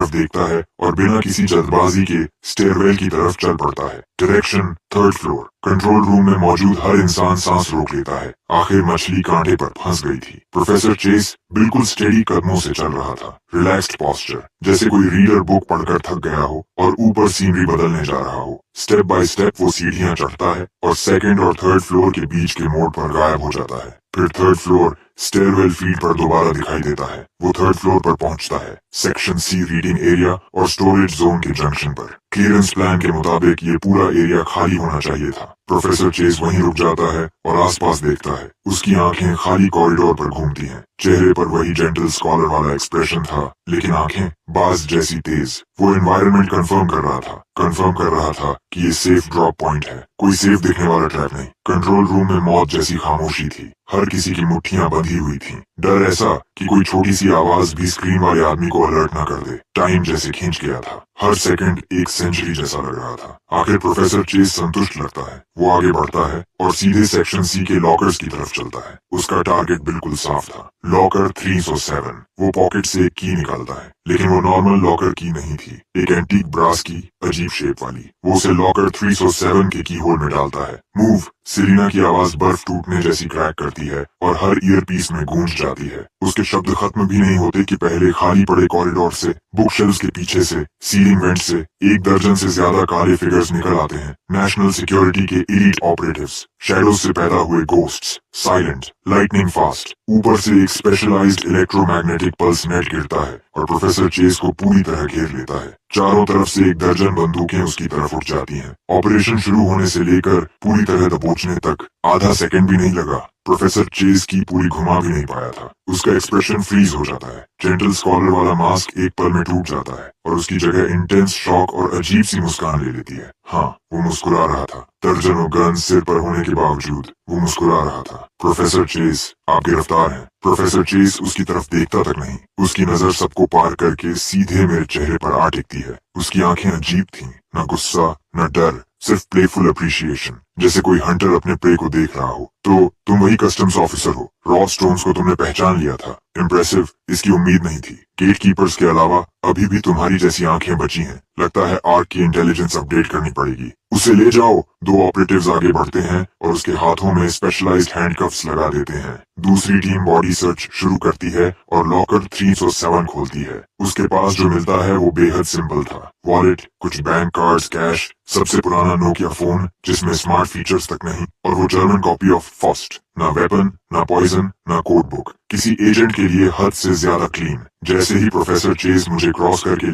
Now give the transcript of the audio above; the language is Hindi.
तरफ देखता है और बिना किसी जल्दबाजी के स्टेयरवेल की तरफ चल पड़ता है। Direction 3rd floor. Control room में मौजूद हर इंसान सांस रोक लेता है। आखिर मछली कांटे पर फंस गई थी। प्रोफेसर चेस बिल्कुल स्टेडी कदमों से चल रहा था। रिलैक्स्ड पोस्चर, जैसे कोई रीडर बुक पढ़कर थक गया हो और ऊपर सीनरी बदलने जा रहा हो। स्टेप बाय स्टेप वो सीढ़ियां चढ़ता है और 2nd और 3rd फ्लोर के बीच के मोड़ पर गायब हो जाता है। फिर 3rd फ्लोर स्टेयरवेल फील्ड पर दोबारा दिखाई देता है। वो 3rd फ्लोर पर पहुंचता है, सेक्शन सी रीडिंग एरिया और स्टोरेज जोन के जंक्शन पर। क्लियरेंस प्लान के मुताबिक ये पूरा एरिया खाली होना चाहिए था। प्रोफेसर चेस वहीं रुक जाता है और आसपास देखता है। उसकी आंखें खाली कॉरिडोर पर घूमती हैं। चेहरे पर वही जेंटल स्कॉलर वाला एक्सप्रेशन था, लेकिन आंखें बाज जैसी तेज। वो एनवायरनमेंट कंफर्म कर रहा था कि ये सेफ ड्रॉप पॉइंट है, कोई सेफ दिखने वाला ट्रैप नहीं। कंट्रोल रूम में मौत जैसी खामोशी थी। हर किसी की मुट्ठियां बंधी हुई थीं। डर ऐसा कि कोई छोटी सी आवाज भी स्क्रीन वाले आदमी को अलर्ट ना कर दे। टाइम जैसे खींच गया था। हर सेकंड एक सेंचुरी जैसा लग रहा था। आखिर प्रोफेसर चेस संतुष्ट लगता है। वो आगे बढ़ता है और सीधे सेक्शन सी के लॉकर्स की तरफ चलता है। उसका टारगेट बिल्कुल साफ था, लॉकर 307। वो पॉकेट से एक की निकालता है, लेकिन वो नॉर्मल लॉकर की नहीं थी, एक एंटीक ब्रास की, अजीब शेप वाली। वो उसे लॉकर 307 के की होल में डालता है। मूव! सेलिना की आवाज बर्फ टूटने जैसी क्रैक करती है और हर ईयरपीस में गूंज जाती है। उसके शब्द खत्म भी नहीं होते कि पहले खाली पड़े कॉरिडोर से, बुकशेल्फ्स के पीछे से, सीलिंग वेंट से 1 दर्जन से ज्यादा काले फिगर्स निकल आते हैं। नेशनल सिक्योरिटी के एलीट ऑपरेटिव्स, शैडोज से पैदा हुए गोस्ट्स, साइलेंट, लाइटनिंग फास्ट। ऊपर से एक स्पेशलाइज्ड इलेक्ट्रोमैग्नेटिक पल्स नेट गिरता है और प्रोफेसर चेस को पूरी तरह घेर लेता है। चारों तरफ से 1 दर्जन बंदूकें उसकी तरफ उठ जाती हैं। ऑपरेशन शुरू होने से लेकर पूरी तरह दबोचने तक आधा सेकंड भी नहीं लगा। प्रोफेसर चेस की पूरी घुमा भी नहीं पाया था। उसका एक्सप्रेशन फ्रीज हो जाता है। जेंटल स्कॉलर वाला मास्क एक पल में टूट जाता है और उसकी जगह इंटेंस शॉक और अजीब सी मुस्कान ले लेती है। हाँ, वो मुस्कुरा रहा था। दर्जनों गन सिर पर होने के बावजूद वो मुस्कुरा रहा था। प्रोफेसर चेस, आप गिरफ्तार हैं। प्रोफेसर चेस उसकी तरफ देखता तक नहीं। उसकी नजर सबको पार करके सीधे मेरे चेहरे पर आ टिकती है। उसकी आंखें अजीब थीं, न गुस्सा न डर, सिर्फ प्लेफुल अप्रिशिएशन, जैसे कोई हंटर अपने प्रे को देख रहा हो। तो तुम वही कस्टम्स ऑफिसर हो। रॉ स्टोन्स को तुमने पहचान लिया था। इम्प्रेसिव, इसकी उम्मीद नहीं थी। गेट कीपर्स के अलावा अभी भी तुम्हारी जैसी आंखें बची हैं। लगता है आर्क की इंटेलिजेंस अपडेट करनी पड़ेगी। उसे ले जाओ। 2 ऑपरेटिव्स आगे बढ़ते हैं और उसके हाथों में स्पेशलाइज्ड हैंडकफ्स लगा देते हैं। दूसरी टीम बॉडी सर्च शुरू करती है और लॉकर 307 खोलती है। उसके पास जो मिलता है वो बेहद सिंपल था। वॉलेट, कुछ बैंक कार्ड्स, कैश, सबसे पुराना नोकिया फोन जिसमें स्मार्ट फीचर्स तक नहीं, और वो जर्मन कॉपी ऑफ फॉस्ट। ना वेपन, ना पॉइजन, ना कोड बुक। किसी एजेंट के लिए हद से ज्यादा क्लीन। जैसे ही प्रोफेसर चेस मुझे क्रॉस करके